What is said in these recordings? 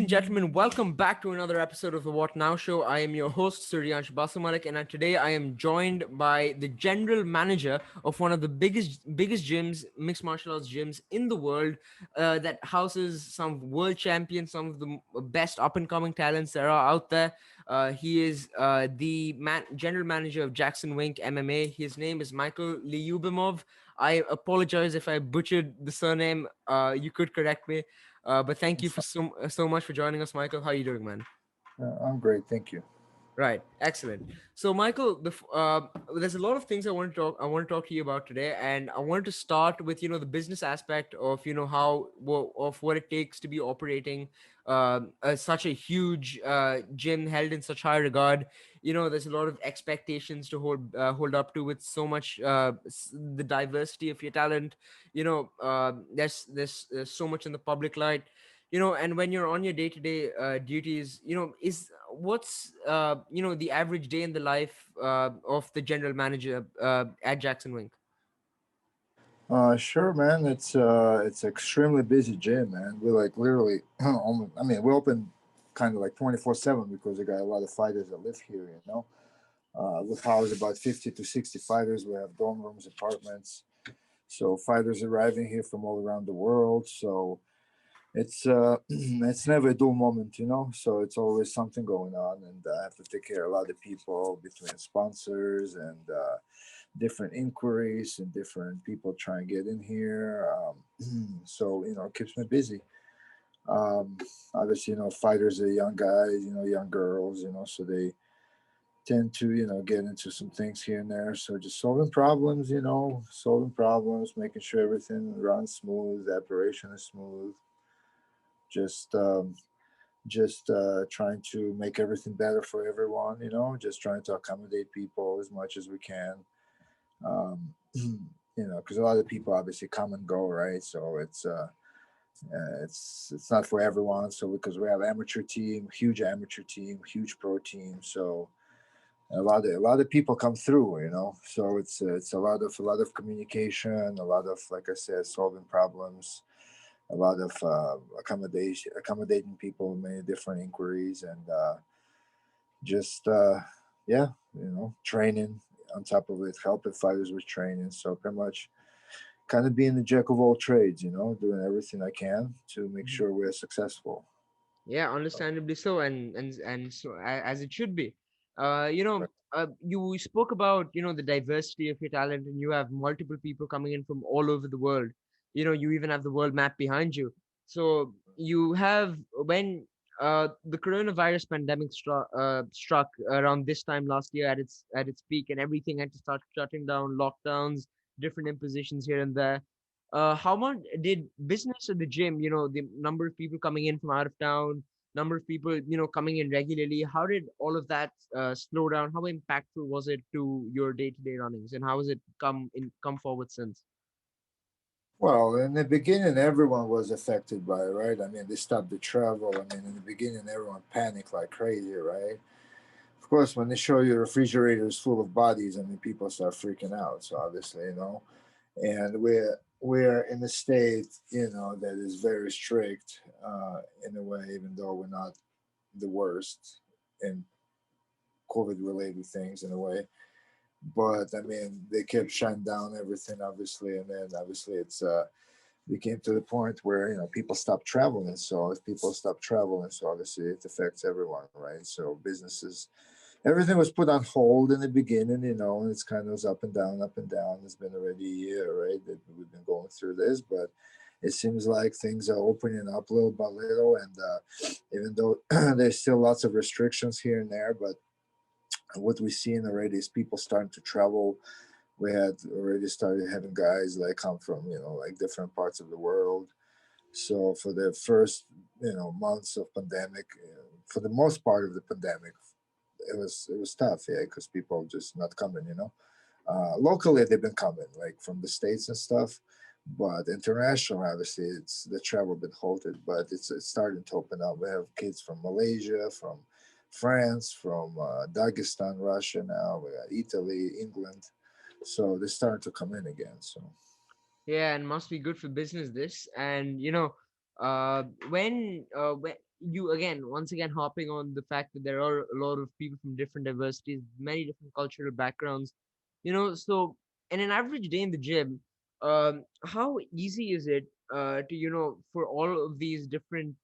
and gentlemen, welcome back to another episode of the What Now Show. I am your host, Suryansh Basumalik, and today I am joined by the general manager of one of the biggest gyms, mixed martial arts gyms in the world, that houses some world champions, some of the best up and coming talents that are out there. He is the general manager of Jacksonwink MMA. His name is Michael Lyubimov. I apologize if I butchered the surname. You could correct me. But thank you for so much for joining us, Michael. How are you doing, man? I'm great, thank you. Right, excellent. So, Michael, there's a lot of things I want to talk to you about today, and I wanted to start with the business aspect of of what it takes to be operating such a huge gym held in such high regard. There's a lot of expectations to hold up to with so much the diversity of your talent. There's so much in the public light. And when you're on your day-to-day duties, is what's the average day in the life of the general manager at Jackson Wink? Sure, man. It's extremely busy gym, man. We like literally, I mean, we open kind of like 24/7 because we got a lot of fighters that live here. We house about 50 to 60 fighters. We have dorm rooms, apartments. So fighters arriving here from all around the world. So it's it's never a dull moment. So it's always something going on, and I have to take care of a lot of people between sponsors and different inquiries and different people trying to get in here. So it keeps me busy. Um, Obviously, fighters are young guys, young girls, so they tend to get into some things here and there. So just solving problems, making sure everything runs smooth, the operation is smooth. Just trying to make everything better for everyone. Just trying to accommodate people as much as we can. Because a lot of people obviously come and go, right? So it's not for everyone. So because we have amateur team, huge pro team, so a lot of people come through. So it's a lot of communication, a lot of, like I said, solving problems, a lot of accommodating people in many different inquiries, and just yeah, training on top of it, helping fighters with training. So pretty much kind of being the jack of all trades, doing everything I can to make Mhm. sure we're successful. Yeah, understandably so, and so as it should be. Right. You spoke about the diversity of your talent, and you have multiple people coming in from all over the world. You even have the world map behind you. So you have when the coronavirus pandemic struck around this time last year at its peak, and everything had to start shutting down, lockdowns, different impositions here and there. How much did business at the gym, the number of people coming in from out of town, number of people, coming in regularly, how did all of that slow down? How impactful was it to your day-to-day runnings, and how has it come forward since? Well, in the beginning, everyone was affected by it, right? I mean, they stopped the travel. I mean, in the beginning, everyone panicked like crazy, right? Of course, when they show you refrigerators full of bodies, I mean, people start freaking out. So obviously, and we're in a state, that is very strict in a way, even though we're not the worst in COVID related things in a way. But I mean, they kept shutting down everything, obviously, and then obviously it's we came to the point where people stopped traveling. So if people stop traveling, so obviously it affects everyone, right? So businesses, everything was put on hold in the beginning, and it's kind of was up and down, up and down. It's been already a year, right, that we've been going through this, but it seems like things are opening up little by little, and even though there's still lots of restrictions here and there, but what we're seeing already is people starting to travel. We had already started having guys like come from like different parts of the world. So for the first months of pandemic, for the most part of the pandemic, it was tough, yeah, because people just not coming. Locally they've been coming like from the states and stuff, but international, obviously, it's the travel been halted, but it's starting to open up. We have kids from Malaysia, from France, from Dagestan, Russia, now we got Italy, England, so they're starting to come in again. So Yeah, and must be good for business this. And when you again, once again, hopping on the fact that there are a lot of people from different diversities, many different cultural backgrounds, so in an average day in the gym, how easy is it to, for all of these different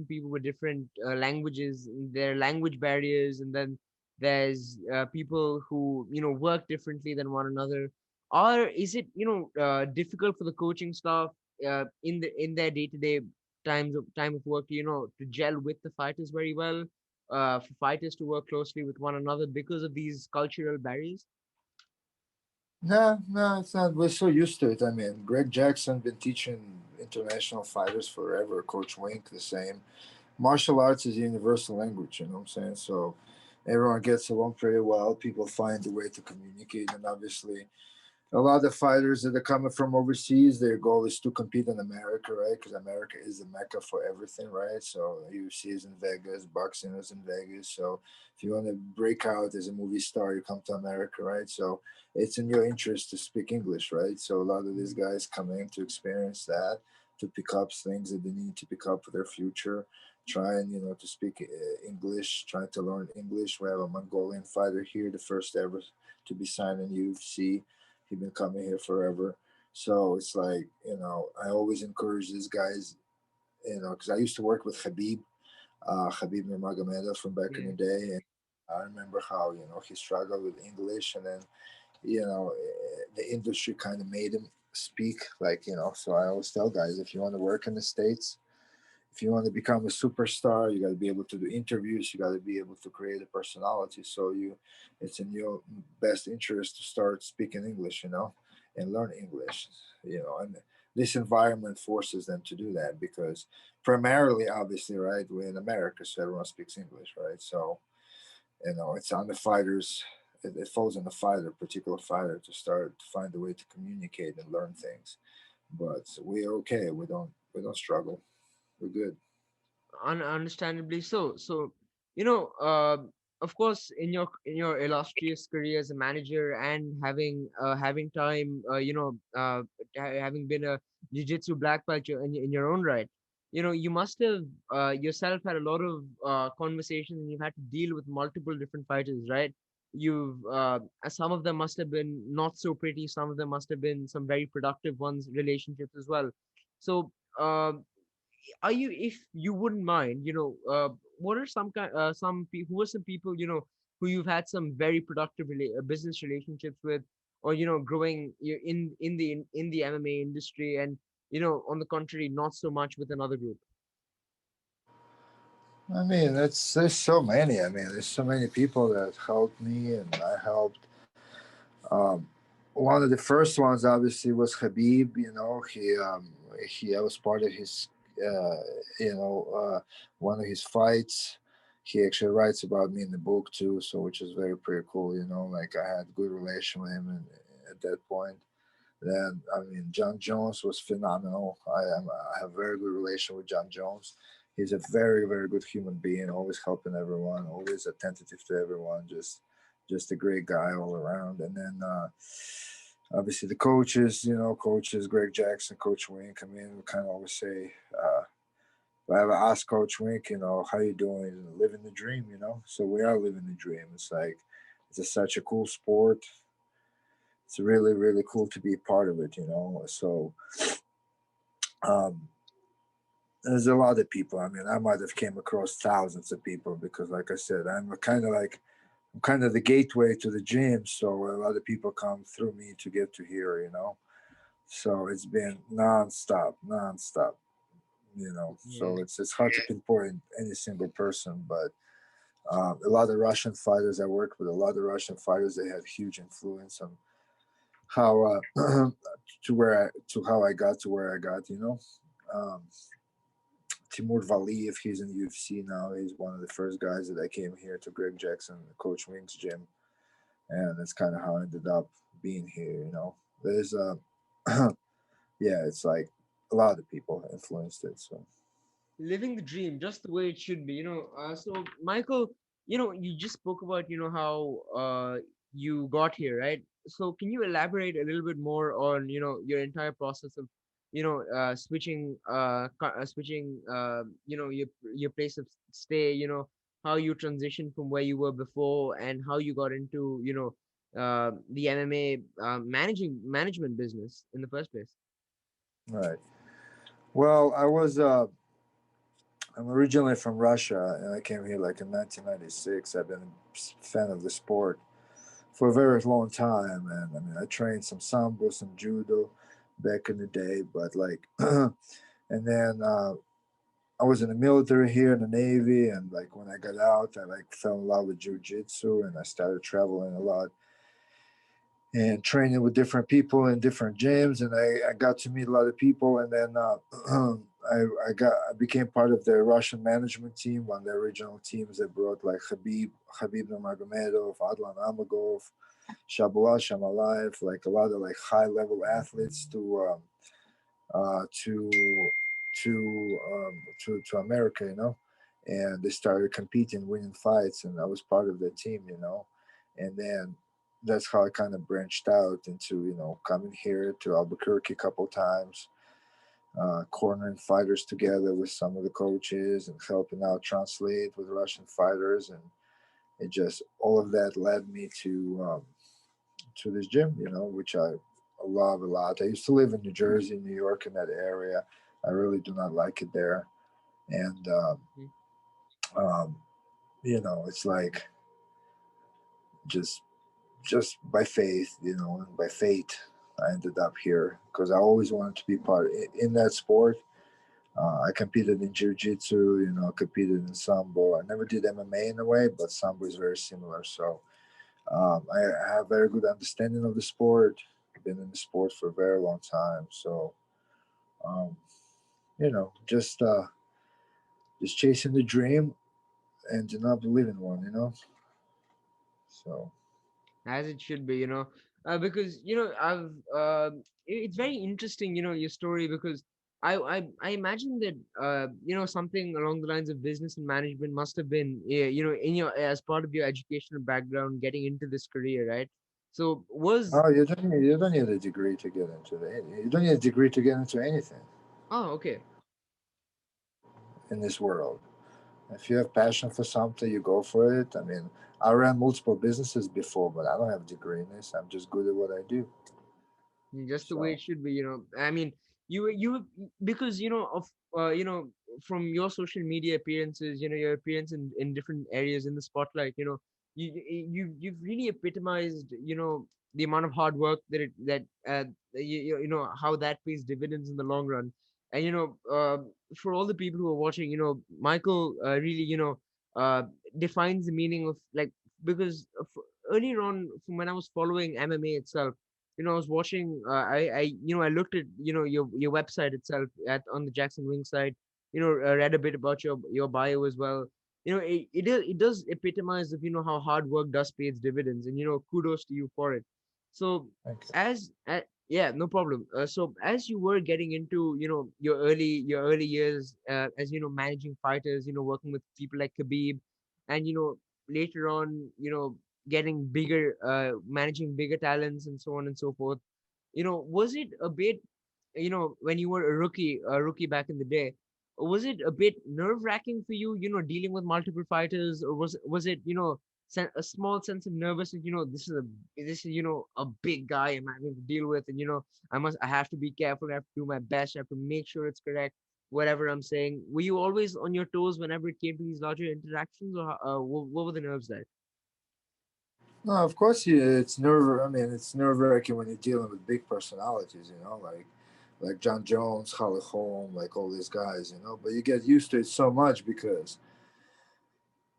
people with different languages, there are language barriers, and then there's people who, work differently than one another. Or is it, difficult for the coaching staff in their day-to-day time of work, to gel with the fighters very well, for fighters to work closely with one another because of these cultural barriers? No, no, it's not. We're so used to it. I mean, Greg Jackson been teaching international fighters forever. Coach Wink, the same. Martial arts is a universal language. You know what I'm saying? So everyone gets along pretty well. People find a way to communicate, and obviously, a lot of fighters that are coming from overseas, their goal is to compete in America, right? Because America is the mecca for everything, right? So UFC is in Vegas, boxing is in Vegas. So if you want to break out as a movie star, you come to America, right? So it's in your interest to speak English, right? So a lot of these Mm. guys come in to experience that, to pick up things that they need to pick up for their future. Try and to speak English, trying to learn English. We have a Mongolian fighter here, the first ever to be signed in UFC. He's been coming here forever. So it's like, I always encourage these guys, because I used to work with Khabib Nurmagomedov from back in the Yeah. day. And I remember how, he struggled with English. And then, the industry kind of made him speak. Like, so I always tell guys, if you want to work in the States, if you want to become a superstar, you got to be able to do interviews. You got to be able to create a personality. So it's in your best interest to start speaking English, and learn English, and this environment forces them to do that because primarily, obviously, right, we're in America, so everyone speaks English, right? So, it's on the fighters. It falls on the fighter, particular fighter, to start to find a way to communicate and learn things. But we're okay. We don't struggle. We're good. Understandably so. So, of course, in your illustrious career as a manager, and having time, having been a jiu-jitsu black belt in your own right, you must have yourself had a lot of conversations, and you've had to deal with multiple different fighters, right? Some of them must have been not so pretty, some of them must have been some very productive ones, relationships as well. So, are you, if you wouldn't mind, what are who are some people, who you've had some very productive business relationships with, or growing in the MMA industry, and on the contrary, not so much with another group? I mean, there's so many. I mean, there's so many people that helped me, and I helped. Um, One of the first ones, obviously, was Khabib. I was part of his, uh, one of his fights. He actually writes about me in the book too, so which is very pretty cool. Like I had good relation with him, and at that point. Then I mean, Jon Jones was phenomenal. I have a very good relation with Jon Jones. He's a very very good human being, always helping everyone, always attentive to everyone. Just a great guy all around. And then obviously the coaches, coaches Greg Jackson, Coach Wink. I mean, we kind of always say. If I ever ask Coach Wink, how you doing? He's living the dream, So we are living the dream. It's like such a cool sport. It's really really cool to be a part of it. So um, there's a lot of people. I mean, I might have came across thousands of people because, like I said, I'm kind of the gateway to the gym. So a lot of people come through me to get to here. So it's been nonstop, nonstop. Yeah. So it's hard to pinpoint any single person, but a lot of Russian fighters I worked with, a lot of Russian fighters, they had huge influence on how to how I got to where I got. Um, Timur Valiev, he's in UFC now. He's one of the first guys that I came here to Greg Jackson, Coach Wink's gym, and that's kind of how I ended up being here. There's yeah, it's like a lot of people influenced it. So Living the dream just the way it should be, so Michael, you just spoke about, how you got here, right? So can you elaborate a little bit more on, your entire process of, switching your place of stay, how you transitioned from where you were before and how you got into the MMA management business in the first place. Right. Well, I'm originally from Russia, and I came here like in 1996. I've been a fan of the sport for a very long time, and I mean, I trained some sambo, some judo back in the day, but like, and then I was in the military here in the Navy, and like when I got out, I like fell in love with jujitsu, and I started traveling a lot and training with different people in different gyms, and I got to meet a lot of people, and then I became part of the Russian management team, one of the original teams that brought like Khabib Nurmagomedov, Adlan Amagov, Shabulat Shamalayev, like a lot of like high level athletes uh, to to America, and they started competing, winning fights, and I was part of the team, and then that's how I kind of branched out into coming here to Albuquerque a couple times, cornering fighters together with some of the coaches and helping out translate with Russian fighters, and it just all of that led me to this gym, which I love a lot. I used to live in New Jersey, New York, in that area. I really do not like it there, and Mm. um, it's like just just by faith, and by fate, I ended up here because I always wanted to be part in that sport. I competed in jiu-jitsu, competed in sambo. I never did MMA in a way, but sambo is very similar. So I have very good understanding of the sport. Been in the sport for a very long time. So um, just chasing the dream and do not believe in one. So As it should be, because I've it's very interesting, your story, because I imagine that something along the lines of business and management must have been in your as part of your educational background getting into this career, right? So was oh, you don't need a degree to get into it. You don't need a degree to get into anything oh, okay. in this world. If you have passion for something, you go for it. I mean, I ran multiple businesses before, but I don't have a degree in this. I'm just good at what I do. Just the way it So, should be, I mean, because of from your social media appearances, your appearance in different areas in the spotlight, you've really epitomized, the amount of hard work that how that pays dividends in the long run. And for all the people who are watching, Michael really uh defines the meaning of, like, because earlier on, from when I was following MMA itself, I was watching. I looked at your website itself at on the Jacksonwink side. Read a bit about your bio as well. It does epitomize of how hard work does pay its dividends, and kudos to you for it. So thank you. yeah, no problem. So as you were getting into your early years, as managing fighters, working with people like Khabib, and later on, getting bigger, managing bigger talents and so on and so forth. Was it a bit, when you were a rookie back in the day, was it a bit nerve-wracking for you, dealing with multiple fighters, or was it, a small sense of nervousness, this is a big guy I'm having to deal with, and I have to be careful, I have to do my best, I have to make sure it's correct, whatever I'm saying. Were you always on your toes whenever it came to these larger interactions, or what were the nerves like? No, of course, it's nerve. I mean, it's nerve wracking when you're dealing with big personalities. Like Jon Jones, Holly Holm, like all these guys. But you get used to it so much because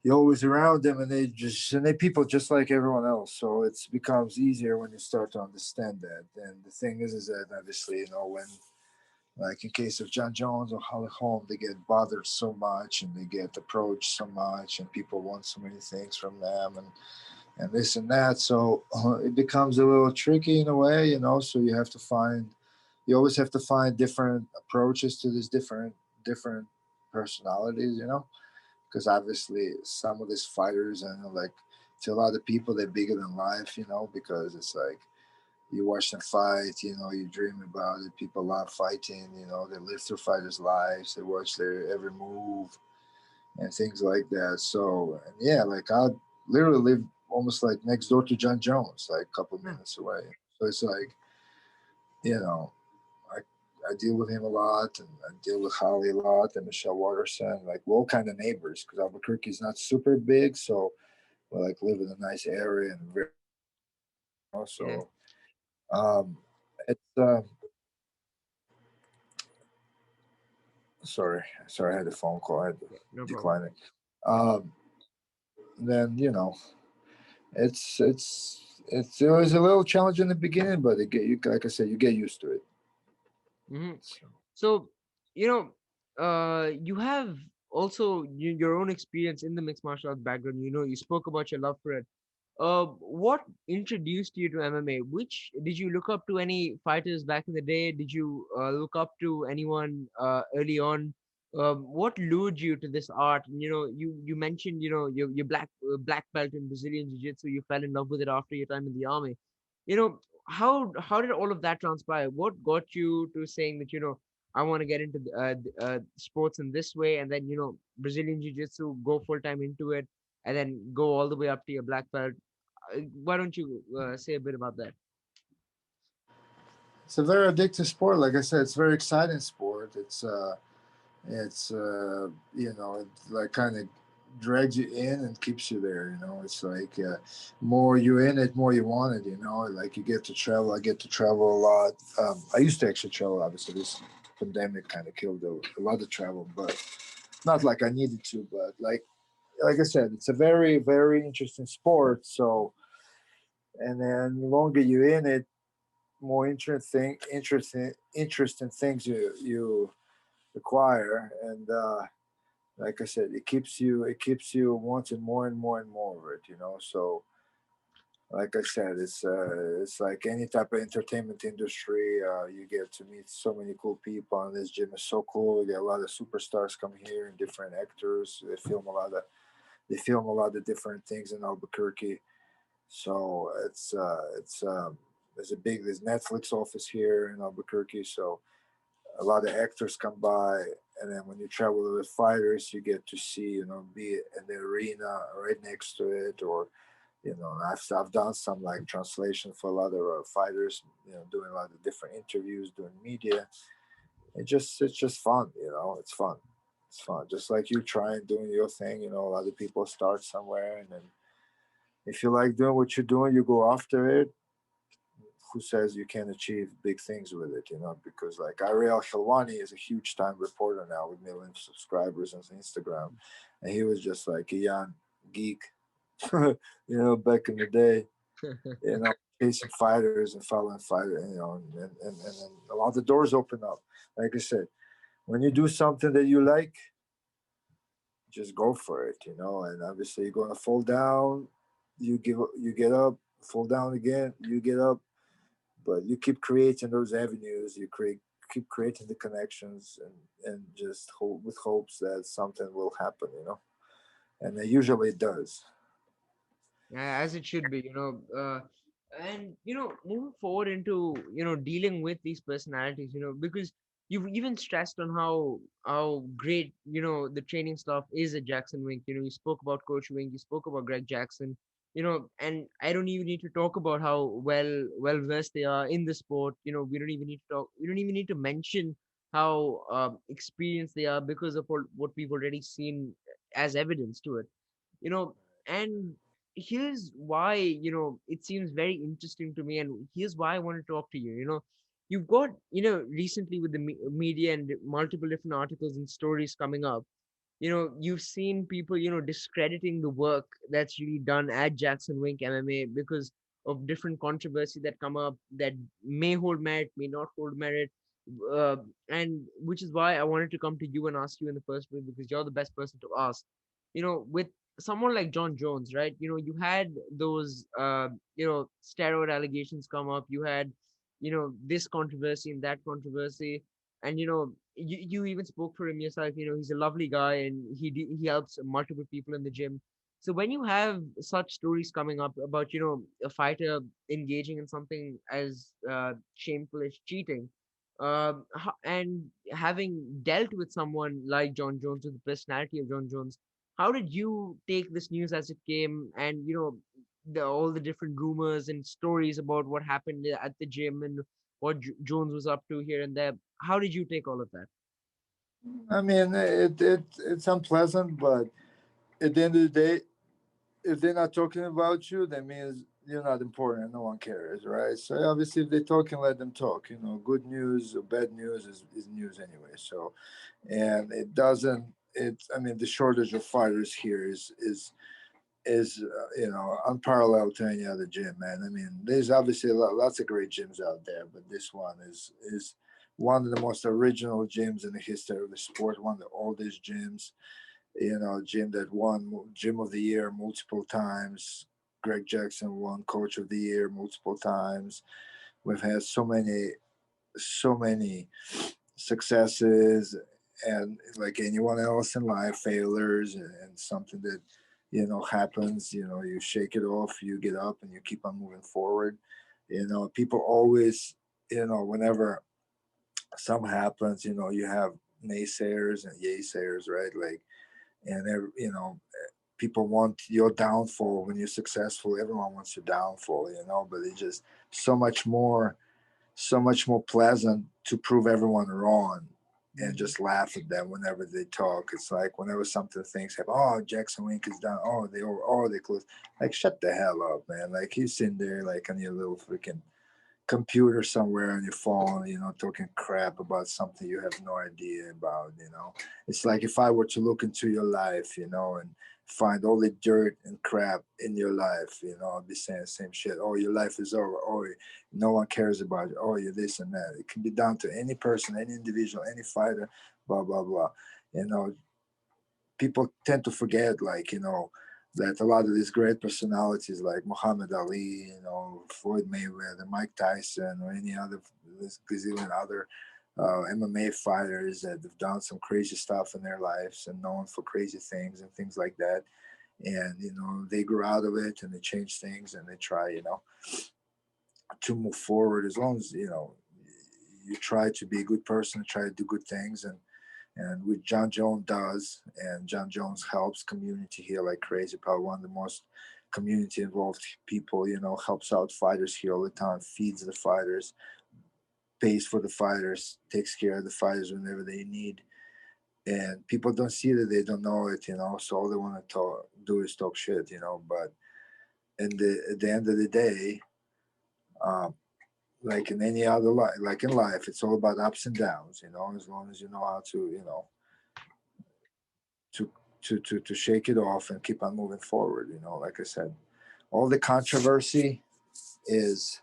you're always around them, and they people just like everyone else. So it becomes easier when you start to understand that. And the thing is that obviously, when like in case of Jon Jones or Holly Holm, they get bothered so much and they get approached so much, and people want so many things from them, and this and that. So it becomes a little tricky in a way. So you always have to find different approaches to these different personalities. Because obviously some of these fighters, I know, like to a lot of people they're bigger than life, because it's like You watch them fight, you dream about it. People love fighting, they live through fighters' lives. They watch their every move and things like that. So, and yeah, like I literally live almost like next door to Jon Jones, like a couple Hmm. minutes away. So it's like, you know, I, I deal with him a lot, and I deal with Holly a lot, and Michelle Waterson. Like we're all kind of neighbors because Albuquerque is not super big, so we like live in a nice area and very Yeah, so it's sorry, I had a phone call. I had to yeah, no problem. decline it. Um, then it was a little challenge in the beginning, but it get you like I said, you get used to it. Hmm. So, So, you know, you have also your own experience in the mixed martial arts background. You spoke about your love for it. What introduced you to MMA? Which did you look up to any fighters back in the day? Did you look up to anyone early on? What lured you to this art? And, you mentioned your black belt in Brazilian Jiu-Jitsu. You fell in love with it after your time in the army. How did all of that transpire? What got you to saying that I want to get into sports in this way, and then Brazilian Jiu-Jitsu, go full time into it, and then go all the way up to your black belt. Why don't you say a bit about that? it's a very addictive sport. Like I said, it's a very exciting sport. It like kind of drags you in and keeps you there. It's like more you're in it, more you want it. Like you get to travel. I get to travel a lot. I used to actually travel. Obviously, this pandemic kind of killed a lot of travel, but not like I needed to. But like I said, it's a very very interesting sport. So and then the longer you're in it, more interesting things you acquire, and like I said, it keeps you wanting more and more and more of it. So like I said, it's like any type of entertainment industry. You get to meet so many cool people, and this gym is so cool. You get a lot of superstars come here and different actors. They film a lot of different things in Albuquerque. So there's Netflix office here in Albuquerque. So a lot of actors come by, and then when you travel with fighters, you get to see, be in the arena right next to it, or I've done some like translation for a lot of fighters, doing a lot of different interviews, doing media. It's just fun, it's fun. It's fun, just like you trying doing your thing. A lot of people start somewhere, and then if you like doing what you're doing, you go after it. Who says you can achieve big things with it? Because like Ariel Helwani is a huge time reporter now with millions of subscribers on Instagram, and he was just like a young geek, back in the day, chasing fighters and following fighters, and then a lot of doors open up. Like I said, when you do something that you like, just go for it, and obviously you're gonna fall down, you get up, fall down again, you get up, but you keep creating those avenues, keep creating the connections, and just hope with hopes that something will happen, and usually it does. As it should be, and moving forward into dealing with these personalities, because you've even stressed on how great the training staff is at Jacksonwink. You spoke about Coach Wink, you spoke about Greg Jackson, and I don't even need to talk about how well versed they are in the sport. We don't even need to mention how experienced they are because of what we've already seen as evidence to it. you know and here's why it seems very interesting to me, and here's why I want to talk to you. You've got recently with the media and multiple different articles and stories coming up. You've seen people discrediting the work that's really done at Jackson Wink MMA because of different controversy that come up that may hold merit, may not hold merit. And which is why I wanted to come to you and ask you in the first place, because you're the best person to ask. With someone like Jon Jones, right? You had those steroid allegations come up. You had this controversy and that controversy, and you even spoke for him yourself. He's a lovely guy, and he helps multiple people in the gym. So when you have such stories coming up about, a fighter engaging in something as shameful as cheating, and having dealt with someone like Jon Jones, with the personality of Jon Jones, how did you take this news as it came, and all the different rumors and stories about what happened at the gym and what Jones was up to here and there? How did you take all of that? I mean, it's unpleasant, but at the end of the day, if they're not talking about you, that means you're not important. No one cares, right? So obviously, if they're talking, let them talk. Good news or bad news is news anyway. So, and it doesn't. I mean, the shortage of fighters here is unparalleled to any other gym, man. I mean, there's obviously lots of great gyms out there, but this one is one of the most original gyms in the history of the sport. One of the oldest gyms. Gym that won Gym of the Year multiple times. Greg Jackson won Coach of the Year multiple times. We've had so many successes, and like anyone else in life, failures and something that happens. You shake it off, you get up, and you keep on moving forward. People always, whenever something happens, you have naysayers and yaysayers, right? Like, and people want your downfall when you're successful. Everyone wants your downfall, but it's just so much more so much more pleasant to prove everyone wrong and Hmm. just laugh at them whenever they talk. It's like whenever something things happen, oh, Jacksonwink is done. Oh, they close. Like, shut the hell up, man. Like, he's sitting there like on your little freaking computer somewhere on your phone, talking crap about something you have no idea about. It's like if I were to look into your life, and find all the dirt and crap in your life, I'd be saying the same shit. Oh, your life is over. Oh, no one cares about you. Oh, you're this and that. It can be down to any person, any individual, any fighter, blah, blah, blah. You know, People tend to forget, like, that a lot of these great personalities like Muhammad Ali, Floyd Mayweather, Mike Tyson, or any other this gazillion other MMA fighters that have done some crazy stuff in their lives and known for crazy things and things like that. And they grew out of it and they change things and they try, to move forward. As long as you try to be a good person, try to do good things, and what Jon Jones does, and Jon Jones helps community here like crazy. Probably one of the most community involved people. Helps out fighters here all the time, feeds the fighters, pays for the fighters, takes care of the fighters whenever they need. And people don't see that, they don't know it. So all they want to do is talk shit. But at the end of the day, um, like in any other life, like in life, it's all about ups and downs. As long as you know how to, to to shake it off and keep on moving forward. Like I said, all the controversy is,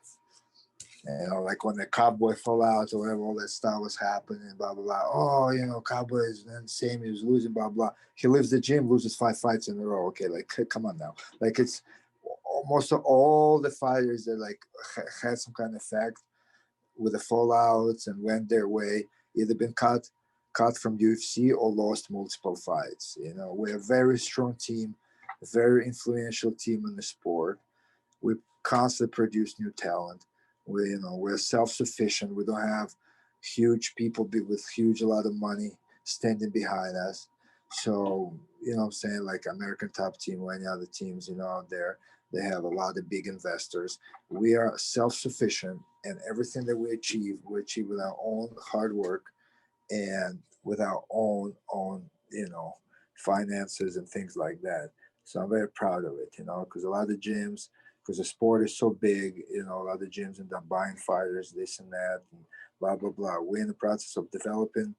like when the Cowboy fallout or whatever, all that stuff was happening, blah blah blah. Oh, Cowboy is then same, he was losing, blah blah. He leaves the gym, loses 5 fights in a row. Okay, like, come on now. Like, it's almost all the fighters that like had some kind of effect with the fallouts and went their way, either been cut from UFC or lost multiple fights. We're a very strong team, a very influential team in the sport. We constantly produce new talent. We're self-sufficient. We don't have huge people with huge a lot of money standing behind us. So, I'm saying, like American Top Team or any other teams, out there, they have a lot of big investors. We are self-sufficient, and everything that we achieve with our own hard work and with our own finances and things like that. So I'm very proud of it, because a lot of gyms, because the sport is so big, a lot of gyms end up buying fighters, this and that, and blah blah blah. We're in the process of developing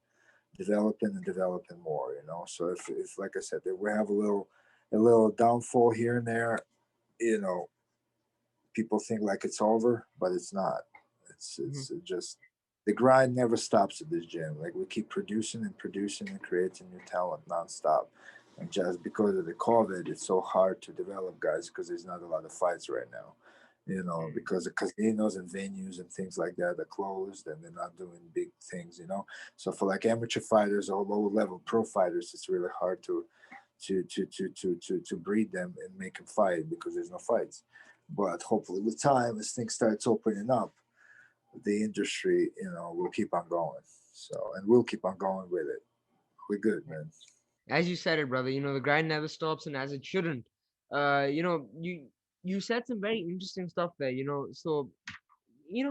more, So if like I said, if we have a little downfall here and there, you know, people think like it's over, but it's not. It's just the grind never stops at this gym. Like, we keep producing and producing and creating new talent nonstop. And just because of the COVID, it's so hard to develop guys because there's not a lot of fights right now. Because the casinos and venues and things like that are closed and they're not doing big things. So for like amateur fighters or lower level pro fighters, it's really hard to breed them and make them fight because there's no fights. But hopefully, with time, as things starts opening up, the industry, will keep on going. So, and we'll keep on going with it. We're good, man. As you said it, brother, the grind never stops, and as it shouldn't. You said some very interesting stuff there. So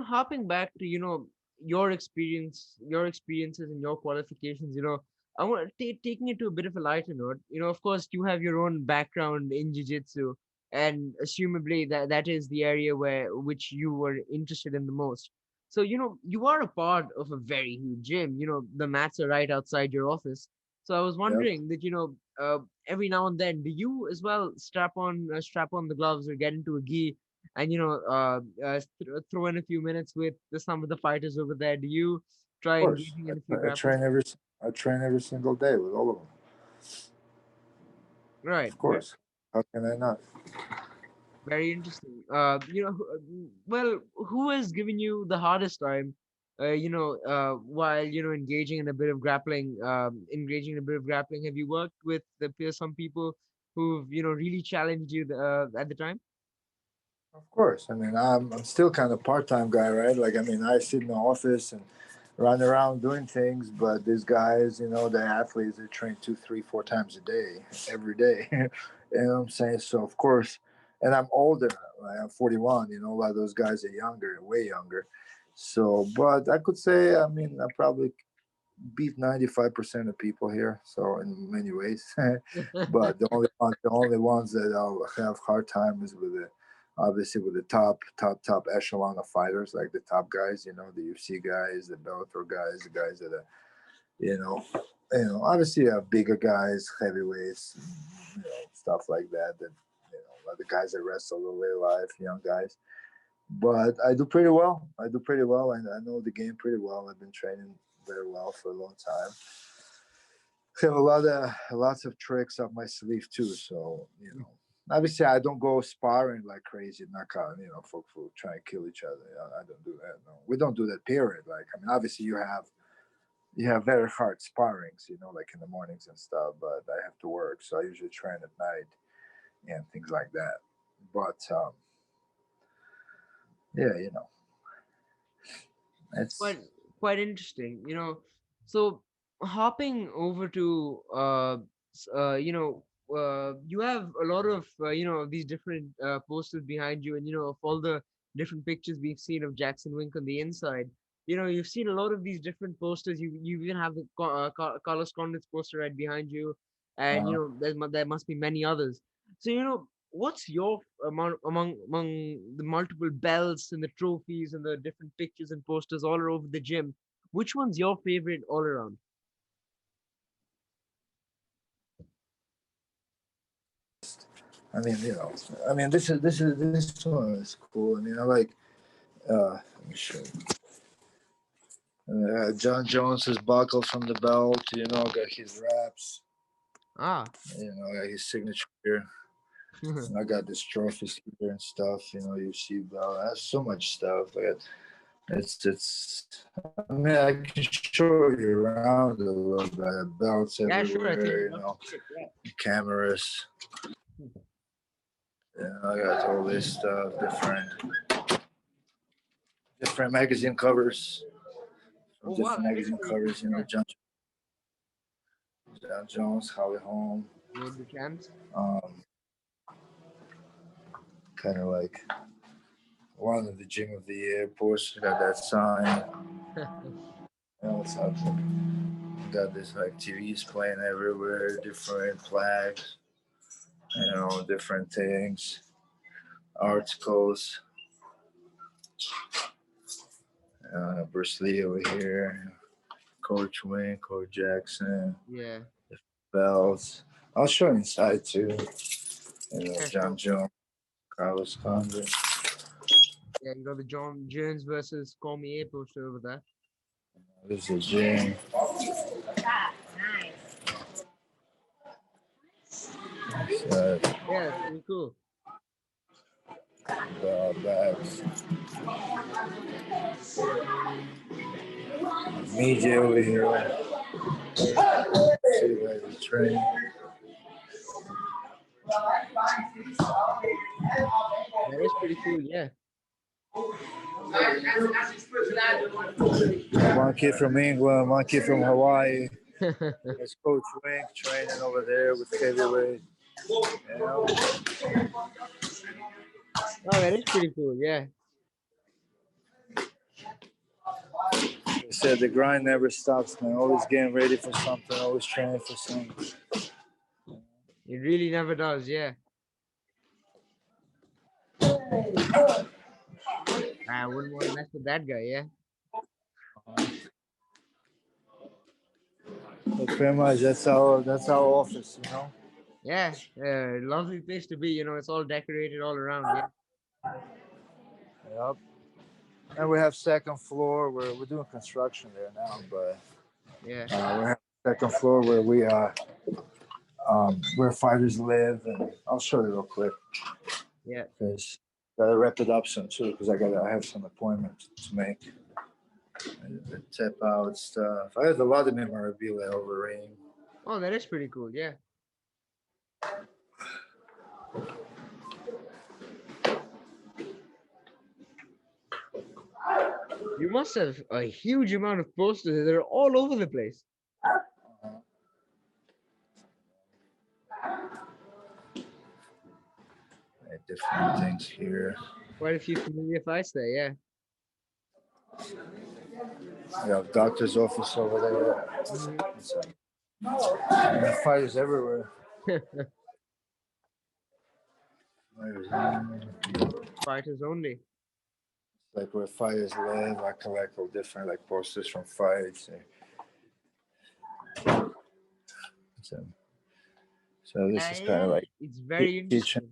hopping back to your experiences and your qualifications. I want taking it to a bit of a lighter note. Of course, you have your own background in jiu-jitsu, and assumably that is the area which you were interested in the most. So you are a part of a very huge gym. The mats are right outside your office. So I was Yep. wondering that every now and then, do you as well strap on the gloves or get into a gi and throw in a few minutes with some of the fighters over there? Do you Of try course, engaging in a few I grapples? train I train every single day with all of them. Right, Of right. course. How can I not? Very interesting. Well, who has given you the hardest time? While engaging in a bit of grappling, have you worked with some people who've really challenged you at the time? Of course. I mean, I'm still kind of part-time guy, right? Like, I mean, I sit in the office and run around doing things, but these guys, the athletes, they train 2, 3, 4 times a day, every day. You know what I'm saying? So, of course, and I'm older. Like, I'm 41. A lot of those guys are younger, way younger. So, but I could say, I mean, I probably beat 95% of people here. So, in many ways, but the only ones that I'll have hard time is with the obviously with the top echelon of fighters, like the top guys, the UFC guys, the Bellator guys, the guys that are, you know, obviously bigger guys, heavyweights, stuff like that. That like the guys that wrestle the real life, young guys. But I do pretty well. I do pretty well, and I know the game pretty well. I've been training very well for a long time. Have lots of tricks up my sleeve too. So obviously I don't go sparring like crazy, knockout, for trying to kill each other. I don't do that. No, we don't do that. Period. Like, I mean, obviously you have very hard sparrings, like in the mornings and stuff. But I have to work, so I usually train at night and things like that. But yeah, it's quite quite interesting. So hopping over to you have a lot of these different posters behind you, and of all the different pictures we've seen of Jacksonwink on the inside. You've seen a lot of these different posters. You even have the Carlos Condit's poster right behind you, and uh, there must be many others. So what's your among the multiple belts and the trophies and the different pictures and posters all over the gym? Which one's your favorite all around? I mean, this one is cool. I mean, I like. Let me show you. Jon Jones's buckle from the belt, got his wraps, Ah. got his signature here. And I got this trophies here and stuff, you see belt. I have so much stuff. It's. I mean, I can show you around a little bit. Belts Yeah, sure. I everywhere, think I'd love to see it. Yeah. cameras. I got all this stuff, different magazine covers, from Oh wow, different that is magazine pretty cool. covers. Yeah. Jon Jones, Holly Holm. Name the champs. Um, Kind of like one of the Gym of the Year poster. Got that sign. What's up? Got this like TVs playing everywhere, different flags, different things, articles. Bruce Lee over here, Coach Wayne, Coach Jackson, Yeah. belts. I'll show you inside too. Yeah, Jon sure. Jones, Carlos Condit. Yeah, you got the Jon Jones versus Cormier poster over there. This is the gym. Uh, Yeah, it's pretty cool. bags. Media over here. See where we train. That is pretty cool. Yeah. One kid from England, one kid from Hawaii. There's Coach Wink training over there with heavyweight. You know, Oh, that is pretty cool. Yeah. they said the grind never stops, man. Always getting ready for something, always training for something. It really never does. Yeah. I wouldn't want to mess with that guy. Yeah. But pretty much that's our office, you know. Yeah. Lovely place to be. It's all decorated all around. Yeah. Yep. And we have second floor where we're doing construction there now, but Yeah. we have second floor where we are, where fighters live, and I'll show you real quick Yeah. because gotta wrap it up soon too because I have some appointments to make. The tap out stuff. I have a lot of memorabilia over ring. Oh, that is pretty cool. Yeah. You must have a huge amount of posters. They're all over the place. Different things here. Quite a few familiar fights there. Yeah. We have doctor's office over there. Hmm. Fighters everywhere. Fighters only. Like where fighters live, I collect all different like posters from fights. So this is kind of like it's very kitchen. interesting.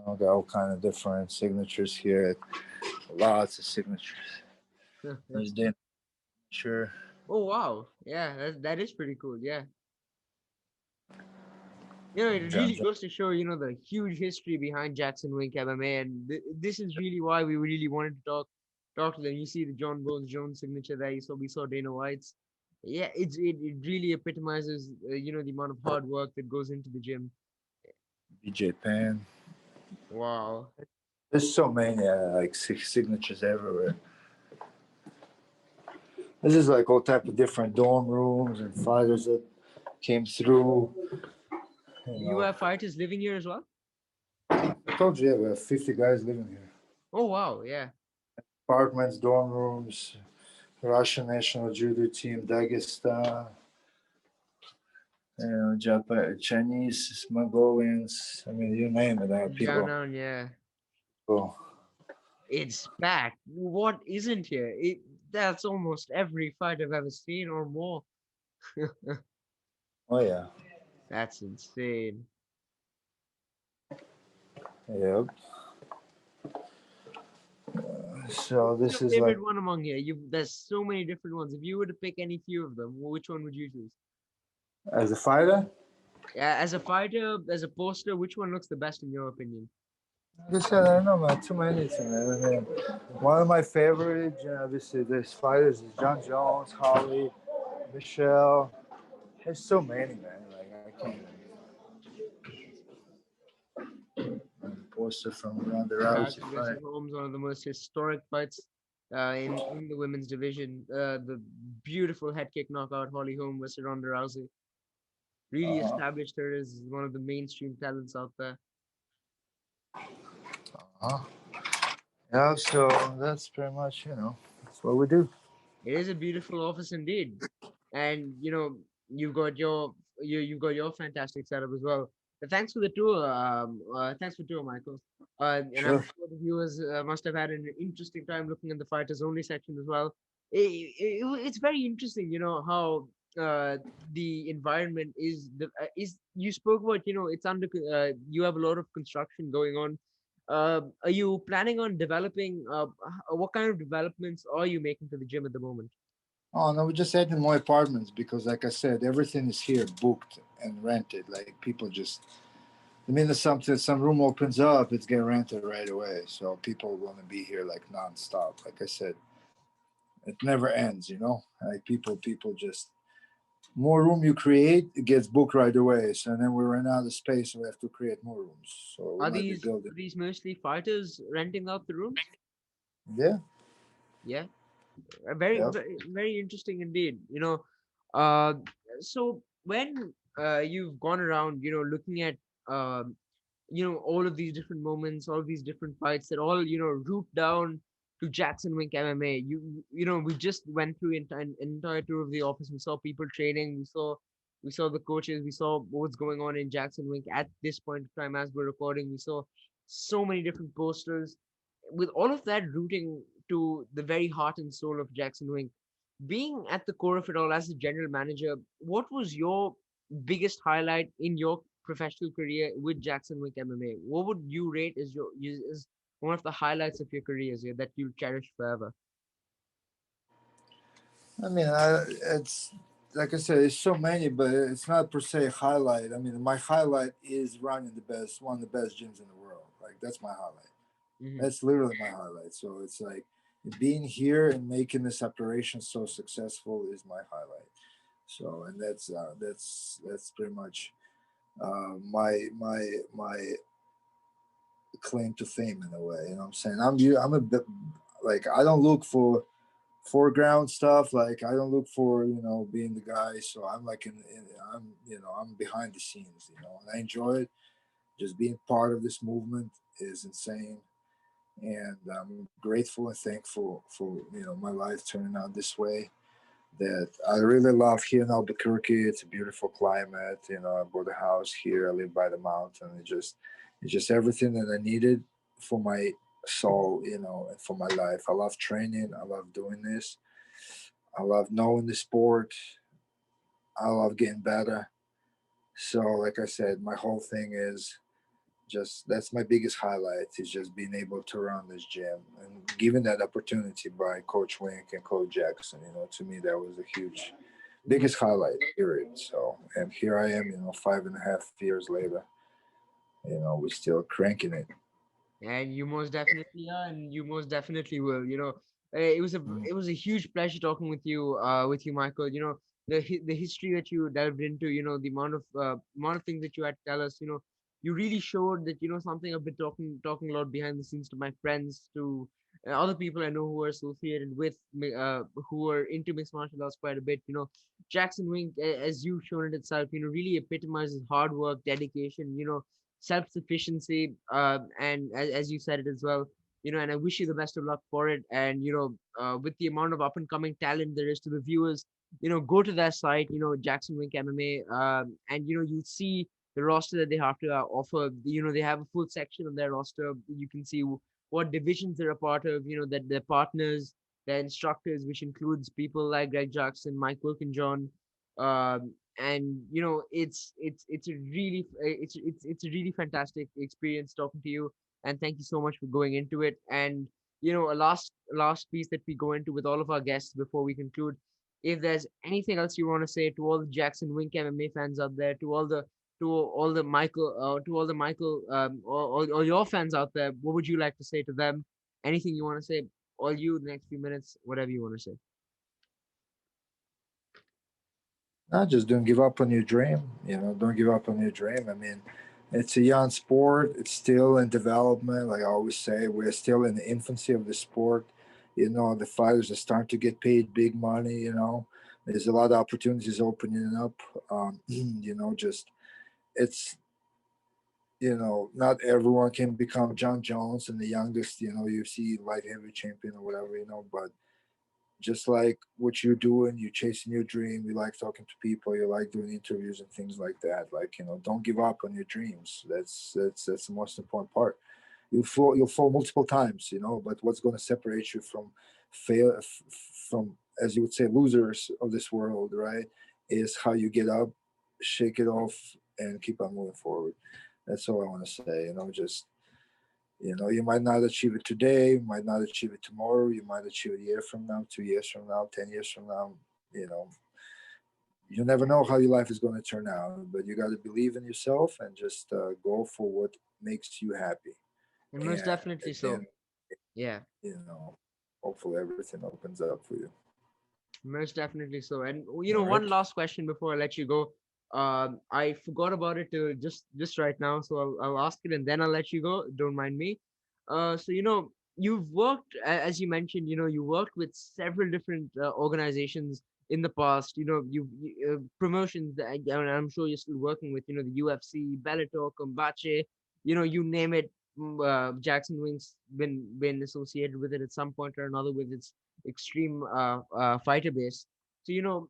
Got all kind of different signatures here. Lots of signatures. There's the signature. Oh wow. Yeah, that is pretty cool. Yeah. It Jon really Jones. goes to show, the huge history behind Jacksonwink MMA, and this is really why we really wanted to talk to them. You see the Jones signature there. We saw Dana White's. Yeah, it really epitomizes, the amount of hard work that goes into the gym. BJ Penn. Wow. There's so many like signatures everywhere. This is like all type of different dorm rooms and fighters that came through. You have fighters living here as well? I told you, yeah, we have 50 guys living here. Oh wow, yeah. Apartments, dorm rooms, Russian national judo team, Dagestan, Japan, Chinese, Mongolians. I mean, you name it. I have people. Janan, yeah. Oh, It's packed. What isn't here? That's almost every fight I've ever seen or more. oh yeah. That's insane. Yep. So What's this your is like favorite one among here? There's so many different ones. If you were to pick any few of them, which one would you choose? as a fighter. Yeah, as a fighter, as a poster, which one looks the best in your opinion? Like I said, I don't know, man. Too many to me. I mean, one of my favorites, obviously, there's fighters is Jon Jones, Holly, Michelle. There's so many, man. Like I can't. Poster from Ronda Rousey Rousey fight. versus Holmes, one of the most historic fights in the women's division. The beautiful head kick knockout, Holly Holm versus Ronda Rousey. Really Uh-huh. established her as one of the mainstream talents out there. Uh-huh. Yeah, so that's pretty much, that's what we do. It is a beautiful office indeed, and you've got you've got your fantastic setup as well. But thanks for the tour. Thanks for the tour, Michael. And I'm Sure. sure the viewers must have had an interesting time looking at the fighters only section as well. It's very interesting, how the environment is. You spoke about, it's you have a lot of construction going on. Are you planning on developing? What kind of developments are you making to the gym at the moment? Oh no, we just adding more apartments because, like I said, everything is here booked and rented. Like people just, the minute some room opens up, it's getting rented right away. So people want to be here like nonstop. Like I said, it never ends. Like people just More room you create, it gets booked right away. So then we run out of space, so we have to create more rooms. So we Are might be these building. are these mostly fighters renting out the rooms? Yeah, Yeah, very yeah. very interesting indeed. Uh, so when you've gone around, looking at um, all of these different moments, all of these different fights that all root down to Jacksonwink MMA. We just went through an entire tour of the office. We saw people training. We saw the coaches. We saw what's going on in Jacksonwink at this point of time as we're recording. We saw so many different posters. With all of that rooting to the very heart and soul of Jacksonwink, being at the core of it all as the general manager, what was your biggest highlight in your professional career with Jacksonwink MMA? What would you rate as is one of the highlights of your careers here that you'll cherish forever? I mean, it's like I said, it's so many, but it's not per se a highlight. I mean, my highlight is running one of the best gyms in the world. Like that's my highlight. Hmm. That's literally my highlight. So it's like being here and making this operation so successful is my highlight. So and that's pretty much my claim to fame in a way. You know what I'm saying? I'm a bit like I don't look for foreground stuff. Like I don't look for being the guy. So I'm like I'm I'm behind the scenes. And I enjoy it. Just being part of this movement is insane, and I'm grateful and thankful for my life turning out this way. That I really love here in Albuquerque. It's a beautiful climate. I bought a house here. I live by the mountain. It's just everything that I needed for my soul, and for my life. I love training. I love doing this. I love knowing the sport. I love getting better. So, like I said, my whole thing is just that's my biggest highlight is just being able to run this gym and given that opportunity by Coach Wink and Coach Jackson. To me that was a huge Hmm. biggest highlight period. So and here I am, 5.5 years later, we're still cranking it. And you most definitely are, and you most definitely will. It was a huge pleasure talking with you, Michael. The history that you delved into. The amount of things that you had to tell us. You really showed that something I've been talking a lot behind the scenes to my friends, to other people I know who are associated with who are into mixed martial arts quite a bit. Jackson Wink, as you've shown it itself, really epitomizes hard work, dedication. Self-sufficiency, and as you said it as well. And I wish you the best of luck for it. And with the amount of up and coming talent there is to the viewers, go to their site, Jackson Wink MMA, and you see the roster that they have to offer. They have a full section on their roster. You can see what divisions they're a part of, that their partners, their instructors, which includes people like Greg Jackson, Mike Wilkinjon, and it's a really it's a really fantastic experience talking to you. And thank you so much for going into it. And a last piece that we go into with all of our guests before we conclude, if there's anything else you want to say to all the Jackson Wink MMA fans out there, to all the Michael all your fans out there, what would you like to say to them? Anything you want to say? All you, the next few minutes, whatever you want to say. Not just don't give up on your dream. Don't give up on your dream. I mean, it's a young sport. It's still in development. Like I always say, we're still in the infancy of the sport. The fighters are starting to get paid big money. There's a lot of opportunities opening up. Just it's not everyone can become Jon Jones and the youngest, UFC light heavy champion or whatever, but just like what you're doing, you're chasing your dream, you like talking to people, you like doing interviews and things like that. Like, don't give up on your dreams. That's the most important part. You'll fall multiple times, but what's going to separate you from from, as you would say, losers of this world, right? Is how you get up, shake it off, and keep on moving forward. That's all I want to say. Just you might not achieve it today, you might not achieve it tomorrow, you might achieve it a year from now, 2 years from now, 10 years from now. You never know how your life is going to turn out, but you got to believe in yourself and just go for what makes you happy. And most And definitely then, so. Yeah. hopefully everything opens up for you. Most definitely so. And All one right. last question before I let you go. I forgot about it till just right now, so I'll ask it and then I'll let you go. Don't mind me. So you've worked, as you mentioned, you worked with several different organizations in the past. Promotions that I'm sure you're still working with. The UFC, Bellator, Combache. You name it. Jacksonwink's been associated with it at some point or another with its extreme fighter base. So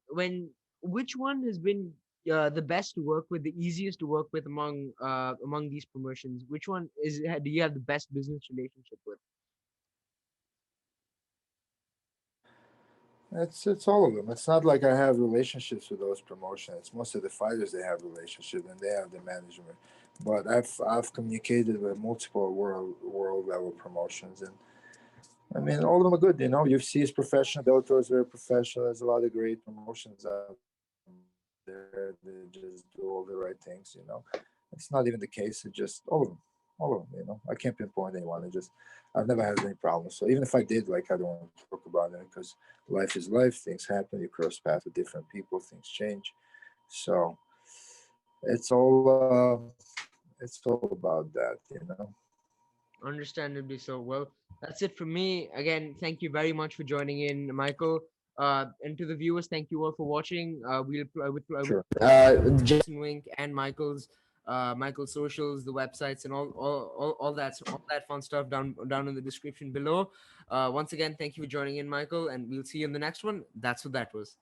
which one has been the best to work with, the easiest to work with among these promotions? Which one do you have the best business relationship with? It's all of them. It's not like I have relationships with those promotions. It's most of the fighters they have relationships and they have the management. But I've communicated with multiple world level promotions, and I mean all of them are good. UFC is professional, Bellator is very professional. There's a lot of great promotions out there. They just do all the right things. It's not even the case. It's just all of them. I can't pinpoint anyone. I've never had any problems. So even if I did, like I don't want to talk about it because life is life. Things happen. You cross paths with different people. Things change. So it's all about that. Understandably so. Well, that's it from me. Again, thank you very much for joining in, Michael. And to the viewers, thank you all for watching. Sure. Jason Wink and Michael's socials, the websites, and all that fun stuff down in the description below. Once again, thank you for joining in, Michael, and we'll see you in the next one. That's what that was.